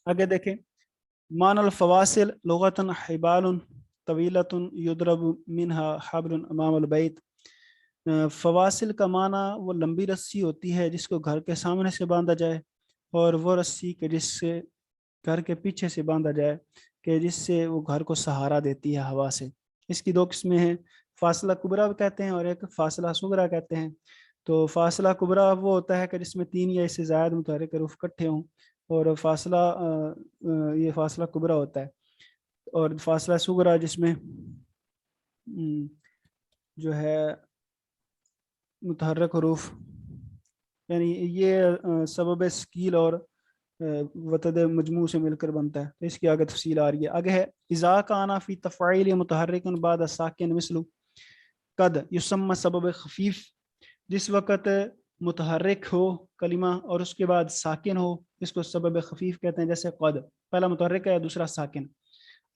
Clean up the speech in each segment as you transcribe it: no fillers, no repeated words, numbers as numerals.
आगे देखें, मानल फवासिल लुगतन हिबालुन तवीलतुन युद्रब मिनहा हब्लुन अमामल बैत। फवासिल का माना वो लंबी रस्सी होती है जिसको घर के सामने से बांधा जाए, और वो रस्सी के जिससे घर के पीछे से बांधा जाए कि जिससे वो घर को सहारा देती है हवा से। इसकी दो किस्में हैं, फासला कुबरा भी कहते हैं और एक फासला सुगरा कहते हैं। तो फासला कुबरा वो होता है कि जिसमें 3 या इससे ज़्यादा मुतहर्रिक हरूफ इकट्ठे हों, और फासला ये फासला कुबरा होता है। और फासला सुगरा जिसमें जो है मुतहर्रिक हरूफ, यानी ये सबब स्कील और वतद मजमू से मिलकर बनता है। तो इसकी आगे तफसील आ रही है। आगे है इज़ा काना फ़ी तफ़ाइल मुतहर्रिकन बाद साकिन मिसलु कद युसम्मा सबब खफीफ। जिस वक़्त मुतहर्रिक हो कलिमा और उसके बाद साकिन हो, इसको सबब खफीफ कहते हैं। जैसे कद पहला मुतहर्रिक है, दूसरा साकिन।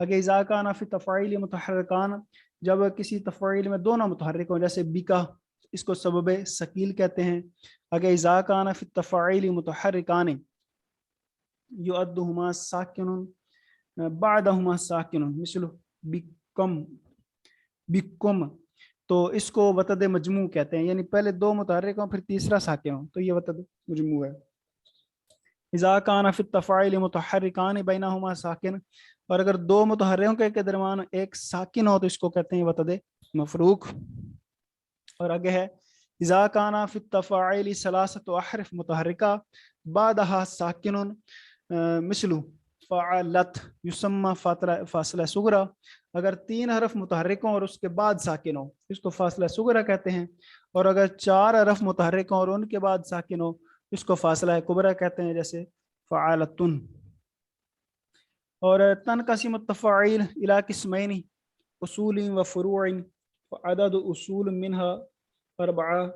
आगे इज़ा काना फ़ी तफ़ाइल मुतहर्रिकान, जब किसी तफ़ाइल में दोनों मुतहर्रिक हो, जैसे बिका, इसको सबब सकील कहते हैं। आगे इज़ा काना फ़ी तफ़ाइल मुतहर्रिकान युअद्दुहुमा साकिनुन बादहुमा साकिनुन मिसलु बिकम बिकुम। तो इसको वतद मजमू कहते हैं, यानी पहले दो मुतहर्रिक हो फिर तीसरा साकिन हो, तो ये वतद मजमू है। इज़ा काना फ़ी तफ़ाइल मुतहर्रिकान बैनहुमा साकिन, और अगर दो मुतहर्रिकों के दरमियान एक साकिन हो तो इसको कहते हैं वतद मफरूक। और आगे है इज़ा काना फ़ी तफ़ाइल सलासतु अहरफ मुतहर्रिका बादहा साकिनुन मिसलु फ़अलत युसम्मा फासला सुगरा। अगर 3 हरफ मुतहर्रिक हों और उसके बाद साकिन हो, इसको फासला सुगरा कहते हैं। और अगर 4 हरफ मुतहर्रिक हों और उनके बाद साकिन हो, इसको फासला कुबरा कहते हैं, जैसे फ़अलतुन। और तनक़सिमु तफ़ाइल इला क़िस्मैनि उसूलिन व फ़ुरूइन व अदद उसूल मिनहा अर्बआ।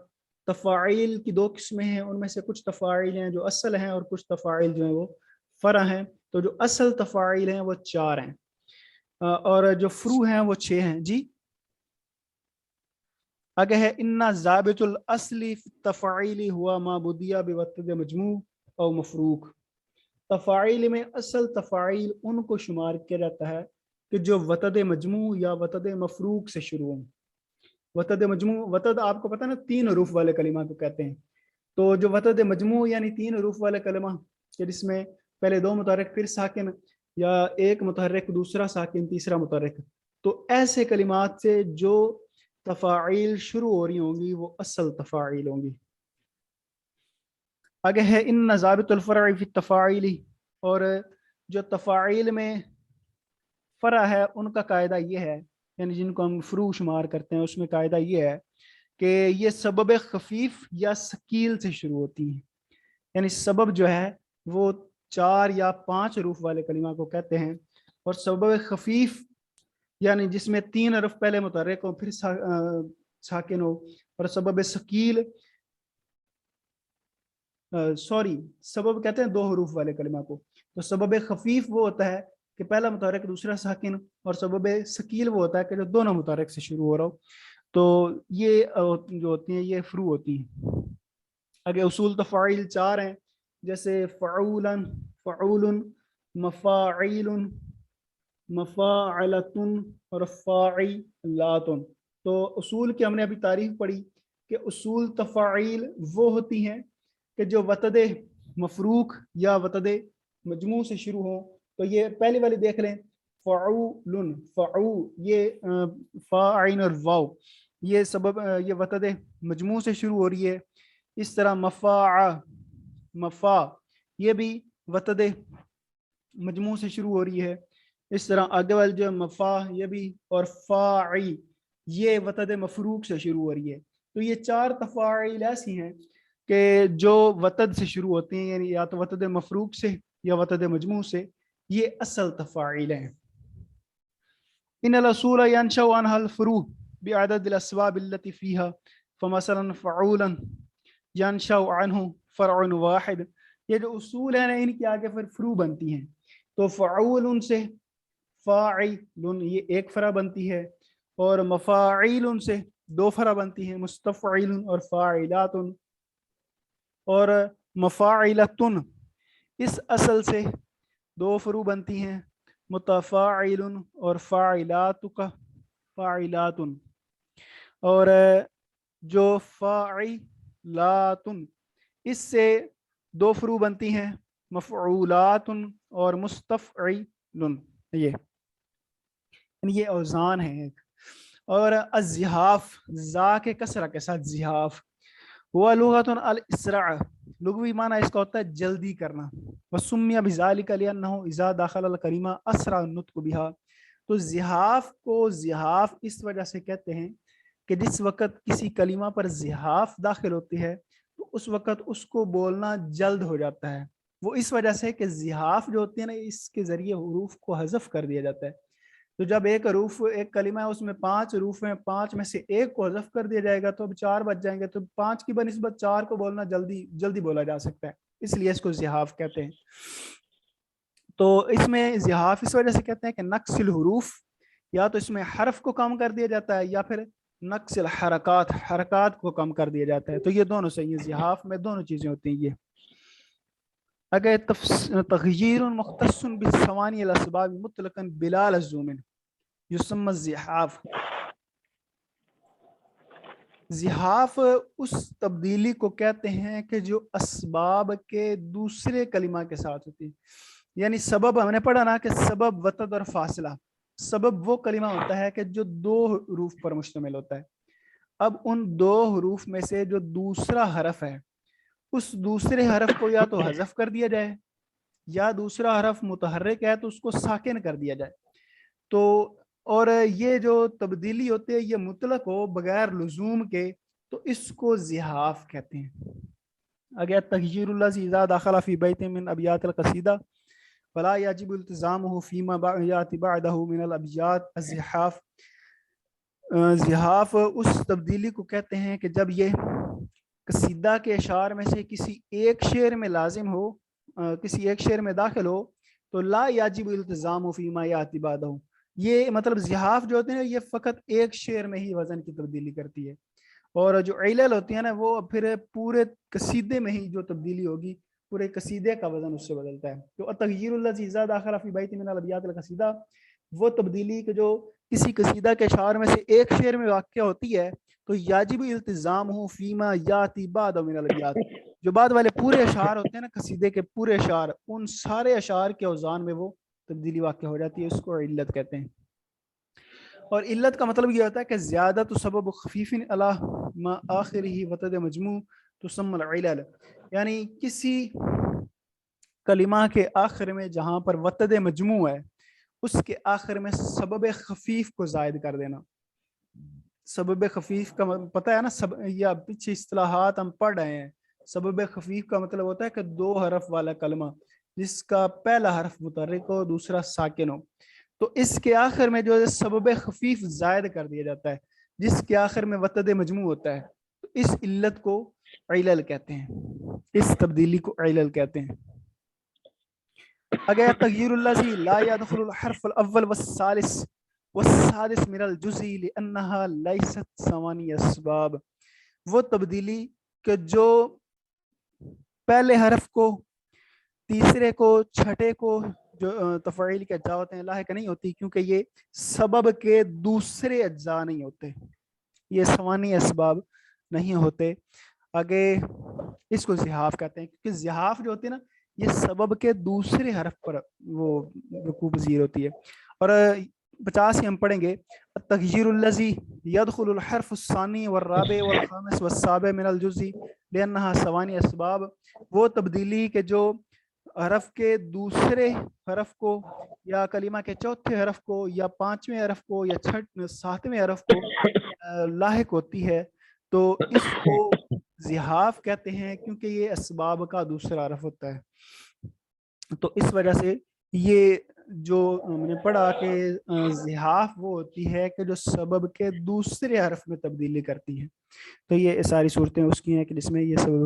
तफ़ाइल की 2 किस्में हैं, उनमें से कुछ तफ़ाइल हैं जो असल हैं और कुछ तफ़ाइल जो हैं वो फ़रा हैं। तो जो असल तफ़ाइल हैं वो 4 हैं, और जो फ़ुरू हैं वो 6 हैं। जी आगे है इन्ना ज़ाबितुल असली तफ़ाइली हुआ मा बुदिया बिवतद मजमू और मफरूक। तफ़ाइल में असल तफ़ाइल उनको शुमार किया जाता है कि जो वतद मजमू या वतद मफरूक से शुरू हों। वतद मजमू, वतद आपको पता है ना 3 हरूफ वाले कलिमा को कहते हैं। तो जो वतद मजमू यानी 3 हरूफ वाले कलिमा कि जिसमें पहले 2 मुतहर्रिक फिर साकिन, या एक मुतहर्रिक दूसरा साकिन तीसरा मुतहर्रिक, तो ऐसे कलिमात से जो तफ़ाइल शुरू हो रही होंगी वो असल तफ़ाइल होंगी। आगे है इन ज़ाबितुल फ़रई फ़ी तफ़ाइली, और जो तफ़ाइल में फ़रा है उनका कायदा ये है, यानी जिनको हम फ़ुरू शुमार करते हैं, उसमें कायदा ये है कि ये सबब खफीफ या सकील से शुरू होती हैं। यानी सबब जो है वो 4 या 5 हरूफ वाले कलिमा को कहते हैं, और सबब खफीफ यानी जिसमें 3 हरफ पहले मुतहर्रिक हो फिर साकिन हो, और सबब सकील सॉरी सबब कहते हैं 2 हरूफ वाले कलिमा को। तो सबब खफीफ वो होता है कि पहला मुतहर्रिक दूसरा साकिन, और सबब सकील वो होता है कि जो दोनों मुतहर्रिक से शुरू हो रहा हो। तो ये जो होती हैं ये फ्रू होती हैं। आगे उसूल तफ़ाइल 4 हैं, जैसे फ़अूलन, फ़अूलुन, मफ़ाइलुन, मफ़ाअलतुन और फ़ाइलातुन। तो उसूल की हमने अभी तारीफ पढ़ी कि उसूल तफ़ाइल वो होती हैं कि जो वतद मफरूक या वतद मजमू से शुरू हो। तो ये पहली वाली देख लें, फ़अूलुन, फ़अू ये फ़ा आइन और वाव, ये सबब ये वतद मजमू से शुरू हो रही है। इस तरह मफ़ा, मफ़ा ये भी वतद मजमू से शुरू हो रही है। इस तरह आगे वाली जो मफ़ा ये भी, और फ़ाई ये वतद मफरूक से शुरू हो रही है। तो ये 4 तफ़ाइल ऐसी हैं कि जो वतद से शुरू होती हैं, यानी या तो वतद मफरूक से या वतद मजमू से। ये असल तफ़ाइल हैं। इन्नल उसूल यंशअ अनहल फ़ुरू बिअददिल अस्बाब अल्लती फ़ीहा फमसलन फ़अूलन यंशअ अन्हु फ़रउन वाहिद। ये जो उसूल है ना, इनके आगे फिर फ़ुरू बनती हैं। तो फ़अूलुन से फ़ाइलुन ये एक फ़रा बनती है, और मफ़ाइलुन से 2 फ़रा बनती है, मुस्तफ़इलुन और फ़ाइलातुन। और मफ़ाइलतुन इस असल से दो फरू बनती हैं, मुतफ़ाइलुन और फ़ाइलातु का फ़ाइलातुन, और जो फ़ाइलातुन इससे दो फरू बनती हैं, मफ़ऊलातुन और मुस्तफ़इलुन। ये औज़ान है एक। और अज़्ज़िहाफ़, ज़ा के कसरा के साथ ज़िहाफ़, हुआ लुग़तुन अल इसरा, लुग़वी माना इसका होता है जल्दी करना। वसुम्मिया बिज़ालिका लिअन्नहु इज़ा दखल अल कलिमा असरा नुत्क़ बिहा। तो ज़िहाफ़ को ज़िहाफ़ इस वजह से कहते हैं कि जिस वक़्त किसी कलिमा पर ज़िहाफ़ दाखिल होती है तो उस वक़्त उसको बोलना जल्द हो जाता है। वो इस वजह से कि ज़िहाफ़ जो होती है ना, इसके ज़रिए हुरूफ को हज़फ कर दिया जाता है। तो जब एक हरूफ, एक कलिमा है उसमें 5 हरूफ हैं, 5 में से एक को हज़फ कर दिया जाएगा तो अब 4 बच जाएंगे, तो 5 की बनिस्बत 4 को बोलना जल्दी जल्दी बोला जा सकता है, इसलिए इसको ज़िहाफ़ कहते हैं। तो इसमें ज़िहाफ़ इस वजह से कहते हैं कि नक्सिल हुरूफ, या तो इसमें हरफ को कम कर दिया जाता है या फिर नक्सिल हरकात, हरकात को कम कर दिया जाता है। तो ये दोनों सही है, ज़िहाफ़ में दोनों चीज़ें होती हैं। ये अगर तग़यीर मुख्तस्सुन बिस्सवानी अल अस्बाब मुतलकन बिला लज़ूमिन युसम्मा ज़िहाफ़। ज़िहाफ़ उस तब्दीली को कहते हैं कि जो असबाब के दूसरे कलिमा के साथ होती है। यानी सबब हमने पढ़ा ना कि सबब, वतद और फासला। सबब वो कलिमा होता है कि जो दो हरूफ पर मुश्तमिल होता है। अब उन दो हरूफ में से जो दूसरा हरफ है, उस दूसरे हरफ को या तो हज़फ कर दिया जाए या दूसरा हरफ मुतहर्रिक है तो उसको साकिन कर दिया जाए। तो और ये जो तब्दीली होती है ये मुतलक हो बगैर लुजूम के, तो इसको ज़िहाफ़ कहते हैं। अगर तग़यीरुल लज़ी इज़ा दख़ल फ़ी बैतिन मिन अबियातिल क़सीदा फला यजिब इल्तिज़ामुहु फ़ीमा याति बअदहु मिनल अबियात अज़्ज़िहाफ़। ज़िहाफ़ उस तब्दीली को कहते हैं कि जब ये कसीदा के अशार में से किसी एक शेर में लाजिम हो, किसी एक शेर में दाखिल हो, तो ला याजिब इल्तिज़ामु फ़ीमा याति बअदहु। ये मतलब ज़िहाफ़ जो होते हैं ये फ़कत एक शेर में ही वज़न की तब्दीली करती है, और जो इलल होती है ना वो फिर पूरे कसीदे में ही जो तब्दीली होगी, पूरे कसीदे का वज़न उससे बदलता है। तो तग़यीरुल लज़ी इज़ा दख़ल फ़ी बैतिन मिनल अबियातिल क़सीदा, वो तब्दीली के जो किसी कसीदा के अशार में से एक शेर में वाक़या होती है, तो याजिब इल्तिज़ामुहु फ़ीमा याति बअदहु मिनल अबियात। जो बाद वाले पूरे अशार होते हैं ना, कसीदे के पूरे अशार, उन सारे अशार के औज़ान में वो तब्दीली वाक़या हो जाती है, उसको इल्लत कहते हैं। और इल्लत का मतलब ये होता है कि ज़्यादा तो सबब खफीफिन अला मा आखिरिही वतद मजमू तुसम्मल इलल, यानी किसी कलिमा के आखिर में जहाँ पर वतद मजमू है उसके आखिर में सबब खफीफ को ज़ायद कर देना। सबब खफीफ का पता है ना, सब या पीछे इस्तिलाहात हम पढ़ रहे हैं। सबब खफीफ का मतलब होता है कि दो हरफ वाला कलमा जिसका पहला हरफ मुतहर्रिक हो दूसरा साकिन हो, तो इसके आखिर में जो है सबब खफीफ जायद कर दिया जाता है जिसके आखिर में वतद मजमू होता है, तो इस इल्लत को इलल कहते हैं, इस तब्दीली को इलल कहते हैं। अगर तग़यीरुल लज़ी ला यदखुलुल हर्फ़ुल अव्वल वस्सालिस वस्सादिस मिनल जुज़ई लिअन्नहा लैसत सवानी अस्बाब, वो तब्दीली कि जो पहले हरफ को, तीसरे को, छठे को जो तफ़ईल के अज्जा होते हैं लाहिक नहीं होती, क्योंकि ये सबब के दूसरे अज्जा नहीं होते, ये सवानी असबाब नहीं होते। आगे इसको ज़िहाफ़ कहते हैं, क्योंकि ज़िहाफ़ जो होती है ना ये सबब के दूसरे हरफ पर वो वक़ूफ़ पज़ीर होती है। और 50 ही हम पढ़ेंगे। तग़यीरुल लज़ी यदखुलुल हर्फ़ुस्सानी वर्राबे वल ख़ामिस वस्साबे मिनल जुज़ई लिअन्नहा सवानी असबाब, वो तब्दीली के जो हरफ के दूसरे हरफ को या कलिमा के चौथे हरफ को या पांचवें हरफ को या सातवें हरफ को लाहिक होती है, तो इसको ज़िहाफ़ कहते हैं क्योंकि ये असबाब का दूसरा हरफ होता है। तो इस वजह से ये जो मैंने पढ़ा कि ज़िहाफ़ वो होती है कि जो सबब के दूसरे हरफ में तब्दीली करती है। तो ये सारी सूरतें उसकी हैं कि जिसमें ये सबब